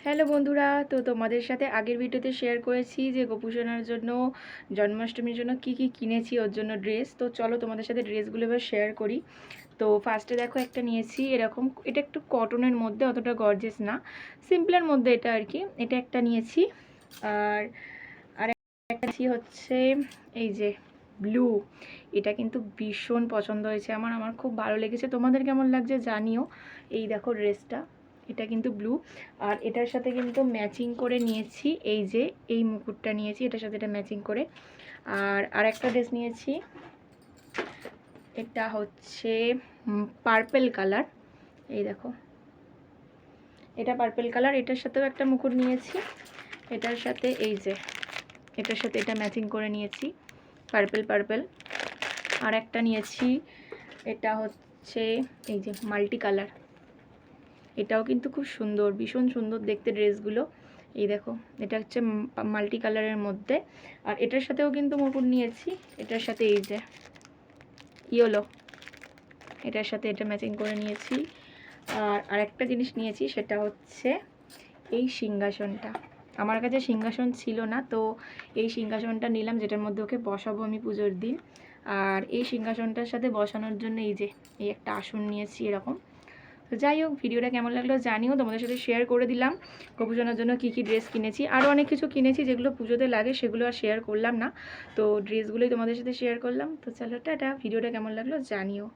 Hello বন্ধুরা, তো তোমাদের সাথে আগের ভিডিওতে শেয়ার করেছি যে গোপুসোনার জন্য জন্মাষ্টমীর জন্য কি কি কিনেছি ওর জন্য ড্রেস। তো চলো তোমাদের সাথে ড্রেসগুলো এবার শেয়ার করি। তো ফার্স্টে দেখো একটা নিয়েছি এরকম, এটা একটু কটনের মধ্যে, অতটা গর্জেস না, সিম্পলের মধ্যে এটা আর কি। এটা একটা নিয়েছি। আর আর একটা নিয়েছি হচ্ছে এই যে ব্লু। এটা কিন্তু ভীষণ পছন্দ হয়েছে আমার খুব ভালো লেগেছে। তোমাদের কেমন লাগছে জানিও। এই দেখো ড্রেসটা, এটা কিন্তু ব্লু। আর এটার সাথে কিন্তু ম্যাচিং করে নিয়েছি এই যে এই মুকুটটা নিয়েছি, এটার সাথে এটা ম্যাচিং করে। আর একটা ড্রেস নিয়েছি, এটা হচ্ছে পার্পেল কালার। এই দেখো, এটা পার্পেল কালার, এটার সাথেও একটা মুকুট নিয়েছি। এটার সাথে এই যে এটার সাথে এটা ম্যাচিং করে নিয়েছি, পার্পেল পার্পেল। আর একটা নিয়েছি, এটা হচ্ছে এই যে মাল্টি কালার। এটাও কিন্তু খুব সুন্দর, ভীষণ সুন্দর দেখতে ড্রেসগুলো। এই দেখো, এটা হচ্ছে মাল্টি কালারের মধ্যে। আর এটার সাথেও কিন্তু মুকুট নিয়েছি, এটার সাথে এই যে ইয়েলো, এটার সাথে এটা ম্যাচিং করে নিয়েছি। আর আরেকটা জিনিস নিয়েছি, সেটা হচ্ছে এই সিংহাসনটা। আমার কাছে সিংহাসন ছিল না, তো এই সিংহাসনটা নিলাম, যেটার মধ্যে ওকে বসাবো আমি পুজোর দিন। আর এই সিংহাসনটার সাথে বসানোর জন্য এই যে এই একটা আসন নিয়েছি এরকম। তো যাই হোক, ভিডিওটা কেমন লাগলো জানিও। তোমাদের সাথে শেয়ার করে দিলাম গোপুজনের জন্য কী কী ড্রেস কিনেছি। আরও অনেক কিছু কিনেছি যেগুলো পুজোতে লাগে, সেগুলো আর শেয়ার করলাম না। তো ড্রেসগুলোই তোমাদের সাথে শেয়ার করলাম। তো চলো টাটা, ভিডিওটা কেমন লাগলো জানিও।